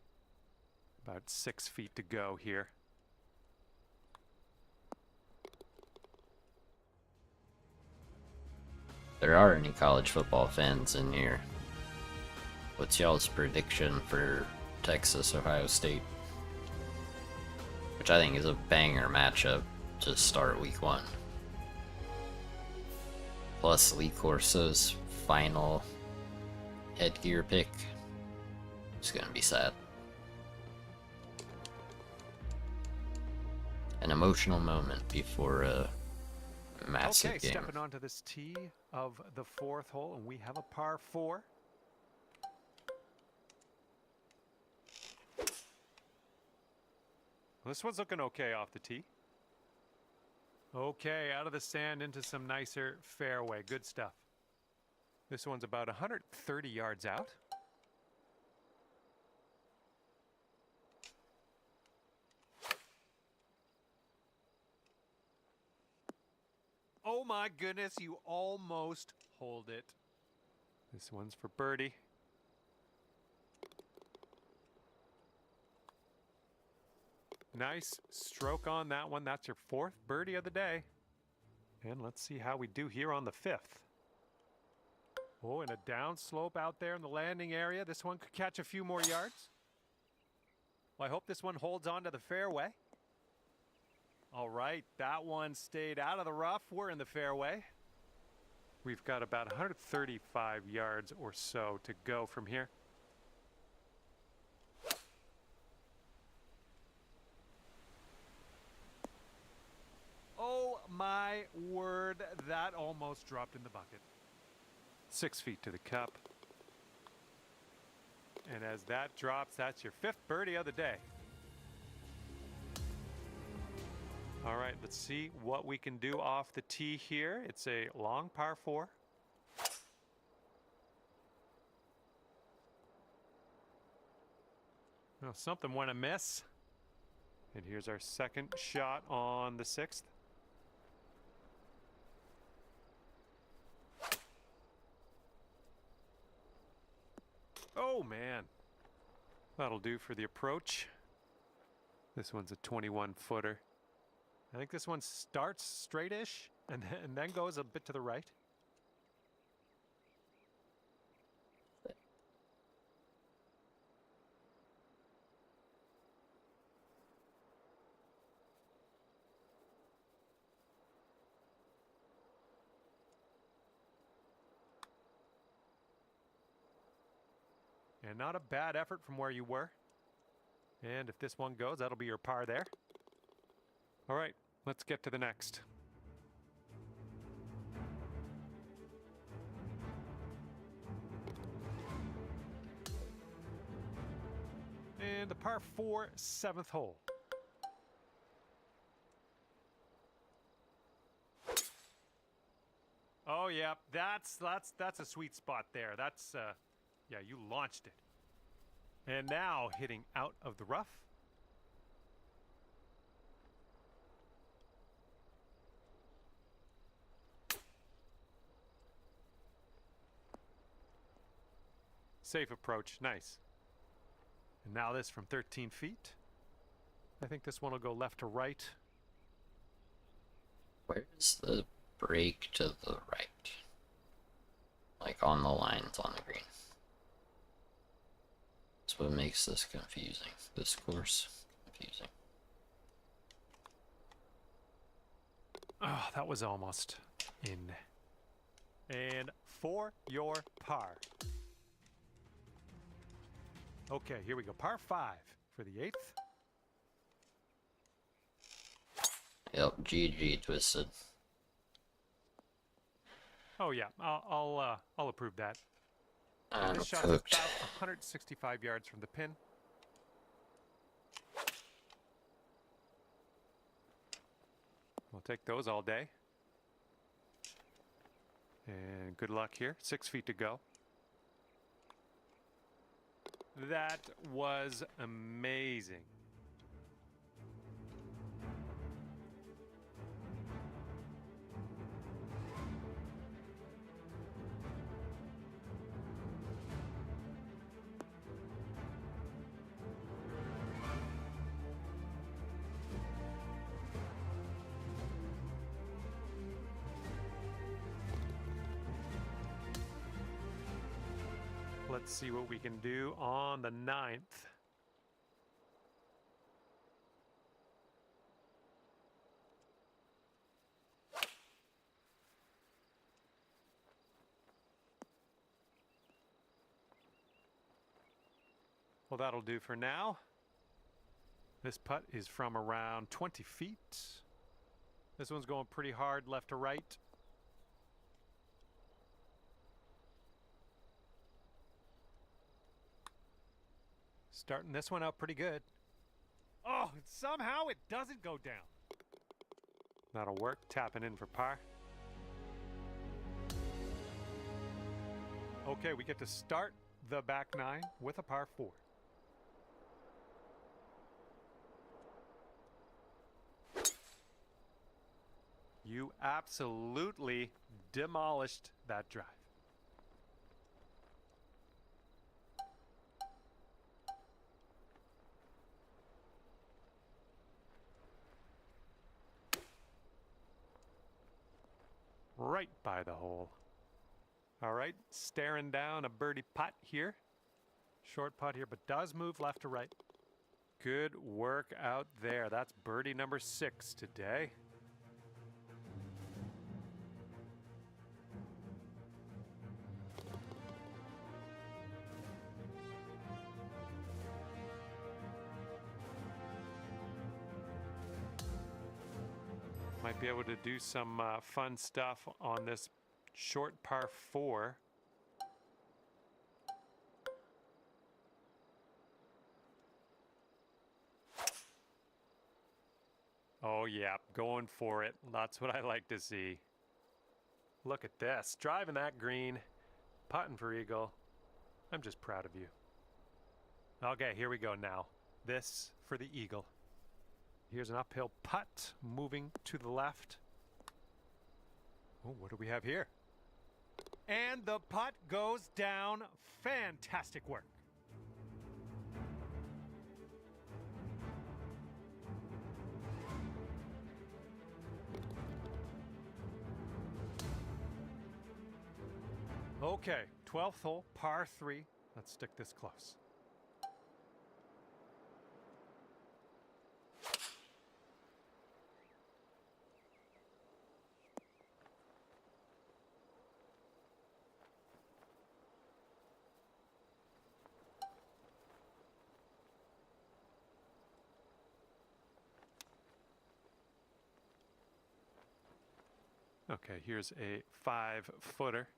Speaker 1: About 6 feet to go here.
Speaker 2: There are any college football fans in here. What's y'all's prediction for Texas, Ohio State? Which I think is a banger matchup to start week 1. Plus Lee Corso's final headgear pick. It's gonna be sad. An emotional moment before a massive
Speaker 1: Okay,
Speaker 2: game.
Speaker 1: stepping onto this tee of the 4th hole, and we have a par 4. Well, this one's looking okay off the tee. Okay, out of the sand into some nicer fairway. Good stuff. This one's about 130 yards out. Oh my goodness, you almost hold it. This one's for birdie. Nice stroke on that one. That's your 4th birdie of the day. And let's see how we do here on the 5th. Oh, and a downslope out there in the landing area. This one could catch a few more yards. Well, I hope this one holds on to the fairway. All right, that one stayed out of the rough. We're in the fairway. We've got about 135 yards or so to go from here. Oh my word, that almost dropped in the bucket. 6 feet to the cup. And as that drops, that's your 5th birdie of the day. All right, let's see what we can do off the tee here. It's a long par 4. Well, something went amiss. And here's our second shot on the 6th. Oh, man. That'll do for the approach. This one's a 21-footer. I think this one starts straight-ish and then goes a bit to the right. And not a bad effort from where you were. And if this one goes, that'll be your par there. All right, let's get to the next. And the par 4, 7th hole. Oh yeah, that's a sweet spot there. That's yeah, you launched it. And now hitting out of the rough. Safe approach, nice. And now this from 13 feet. I think this one will go left to right.
Speaker 2: Where's the break to the right? Like on the lines on the green. That's what makes this confusing. This course confusing.
Speaker 1: Oh, that was almost in. And for your par. Okay, here we go. Par 5 for the 8th.
Speaker 2: Yep, GG Twisted.
Speaker 1: Oh yeah, I'll approve that.
Speaker 2: I'm
Speaker 1: This shot's
Speaker 2: cooked.
Speaker 1: about 165 yards from the pin. We'll take those all day. And good luck here. 6 feet to go. That was amazing. Let's see what we can do on the 9th. Well, that'll do for now. This putt is from around 20 feet. This one's going pretty hard left to right. Starting this one out pretty good. Oh, somehow it doesn't go down. That'll work. Tapping in for par. Okay, we get to start the back 9 with a par 4. You absolutely demolished that drive. Right by the hole. All right, staring down a birdie putt here. Short putt here, but does move left to right. Good work out there. That's birdie number 6 today. Might be able to do some fun stuff on this short par 4. Oh yeah, going for it. That's what I like to see. Look at this, driving that green, putting for eagle. I'm just proud of you. Okay, here we go now. This for the eagle. Here's an uphill putt, moving to the left. Oh, what do we have here? And the putt goes down. Fantastic work. Okay, 12th hole, par 3. Let's stick this close. Okay, here's a 5-footer.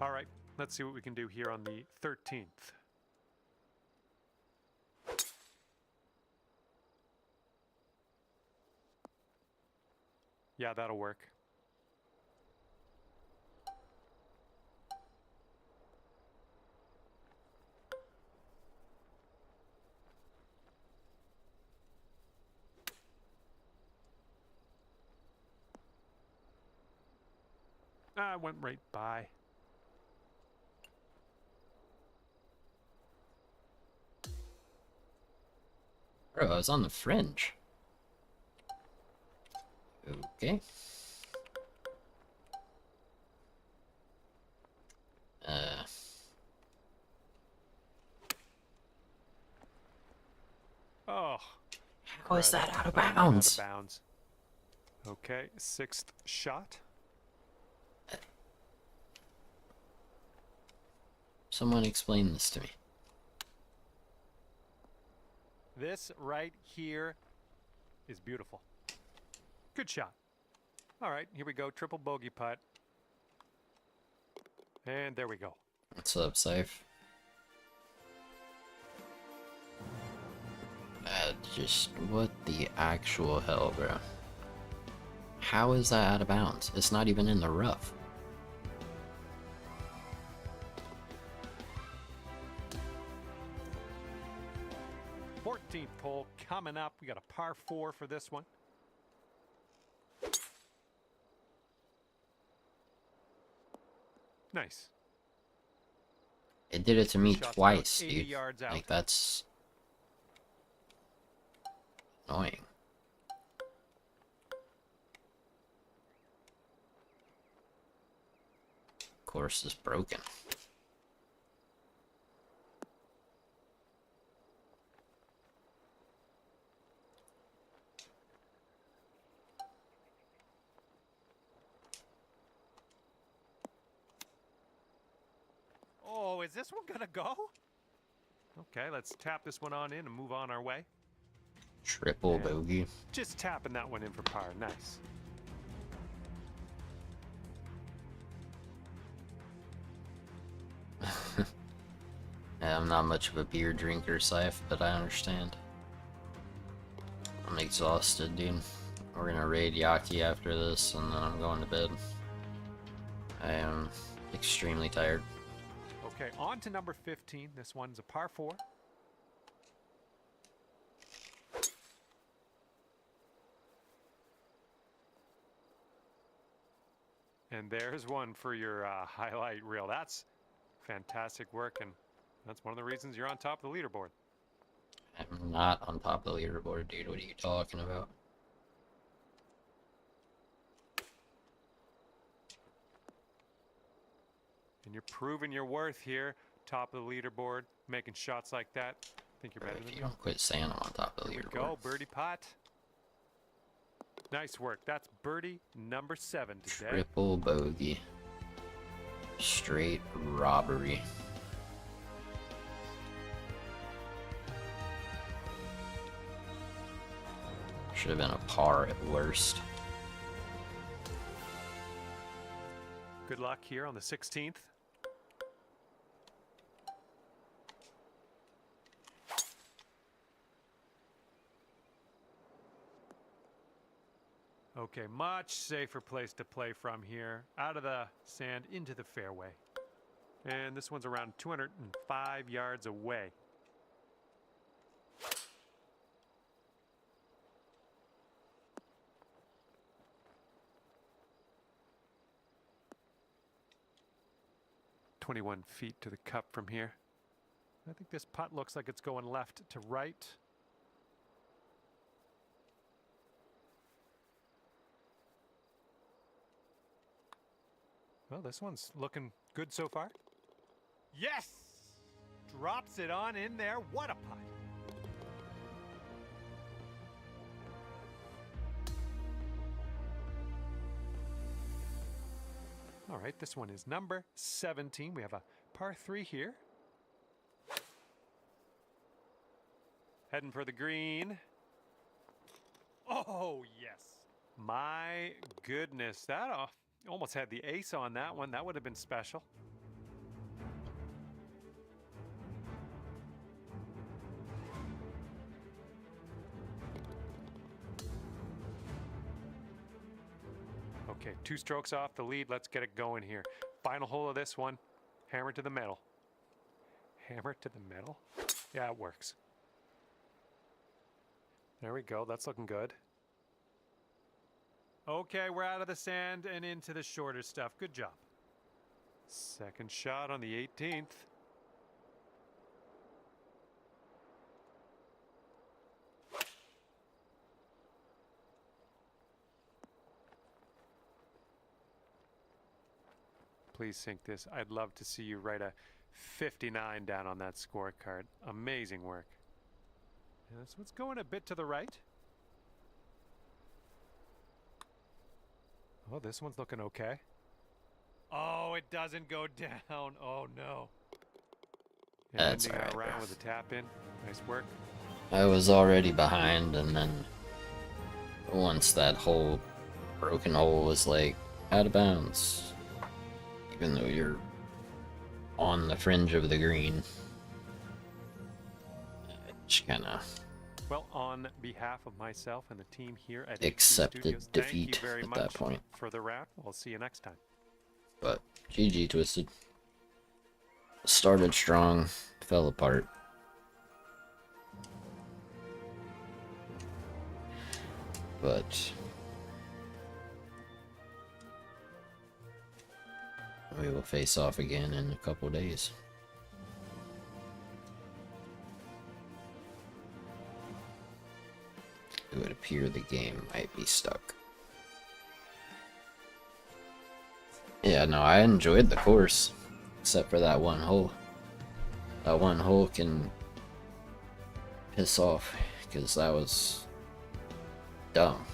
Speaker 1: All right, Let's see what we can do here on the 13th. Yeah, that'll work. I went right by.
Speaker 2: Bro, I was on the fringe. Okay.
Speaker 1: Oh.
Speaker 2: How is that out of
Speaker 1: Out of
Speaker 2: bounds?
Speaker 1: bounds. Okay, 6th shot.
Speaker 2: Someone explain this to me.
Speaker 1: This right here is beautiful. Good shot. All right, here we go. Triple bogey putt. And there we go.
Speaker 2: What's up, Safe? Just what the actual hell, bro? How is that out of bounds? It's not even in the rough.
Speaker 1: Hole coming up. We got a par 4 for this one. Nice.
Speaker 2: It did it to me
Speaker 1: Shot's
Speaker 2: twice,
Speaker 1: about 80
Speaker 2: dude.
Speaker 1: yards out.
Speaker 2: Like, that's annoying. Course is broken.
Speaker 1: Oh, is this one gonna go? Okay, let's tap this one on in and move on our way.
Speaker 2: Triple
Speaker 1: And
Speaker 2: bogey.
Speaker 1: just tapping that one in for par. Nice.
Speaker 2: Yeah, I'm not much of a beer drinker, Saif, but I understand. I'm exhausted, dude. We're gonna raid Yaki after this, and then I'm going to bed. I am extremely tired.
Speaker 1: Okay, on to number 15. This one's a par 4. And there's one for your highlight reel. That's fantastic work, and that's one of the reasons you're on top of the leaderboard.
Speaker 2: I'm not on top of the leaderboard, dude. What are you talking about?
Speaker 1: And you're proving your worth here, top of the leaderboard, making shots like that. I think you're better
Speaker 2: If
Speaker 1: than
Speaker 2: you
Speaker 1: me.
Speaker 2: don't quit saying I'm on top of the
Speaker 1: Here we
Speaker 2: leaderboard.
Speaker 1: go, birdie pot. Nice work. That's birdie number 7 today.
Speaker 2: Triple bogey. Straight robbery. Should have been a par at worst.
Speaker 1: Good luck here on the 16th. Okay, much safer place to play from here. Out of the sand into the fairway. And this one's around 205 yards away. "21 feet to the cup from here. I think this putt looks like it's going left to right. Well, this one's looking good so far. Yes! Drops it on in there. What a putt. All right, this one is number 17. We have a par 3 here. Heading for the green. Oh, yes. My goodness, that almost had the ace on that one. That would have been special. 2 strokes off the lead. Let's get it going here. Final hole of this one. Hammer to the metal. Hammer to the metal? Yeah, it works. There we go. That's looking good. Okay, we're out of the sand and into the shorter stuff. Good job. Second shot on the 18th. Please sink this. I'd love to see you write a 59 down on that scorecard. Amazing work. Yeah, this one's going a bit to the right. Oh, this one's looking okay. Oh, it doesn't go down. Oh, no. And
Speaker 2: That's
Speaker 1: ending
Speaker 2: all right,
Speaker 1: our round
Speaker 2: bro.
Speaker 1: with a tap in. Nice work.
Speaker 2: I was already behind, and then once that whole broken hole was like out of bounds, even though you're on the fringe of the green, I just kind of
Speaker 1: Well, on behalf of myself and the team here at HC
Speaker 2: accepted
Speaker 1: Studios,
Speaker 2: defeat
Speaker 1: thank you very
Speaker 2: at
Speaker 1: much
Speaker 2: that point.
Speaker 1: for the round. We'll see you next time.
Speaker 2: But GG Twisted. Started strong, fell apart. But we will face off again in a couple days. It would appear the game might be stuck. Yeah, no, I enjoyed the course, except for that one hole. That one hole can piss off, because that was dumb.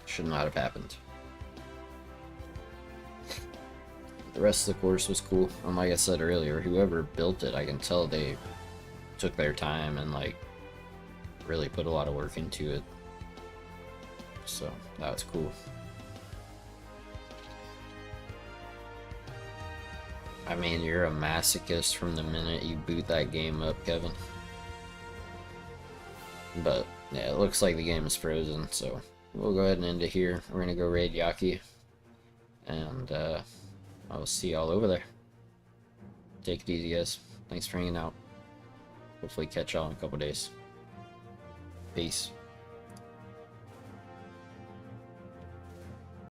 Speaker 2: Should not have happened. The rest of the course was cool, and like I said earlier, whoever built it, I can tell they took their time and like really put a lot of work into it. So that was cool. I mean, you're a masochist from the minute you boot that game up, Kevin. But yeah, it looks like the game is frozen, so we'll go ahead and end it here. We're gonna go raid Yaki, and I'll see y'all over there. Take it easy, guys. Thanks for hanging out. Hopefully catch y'all in a couple days. Peace.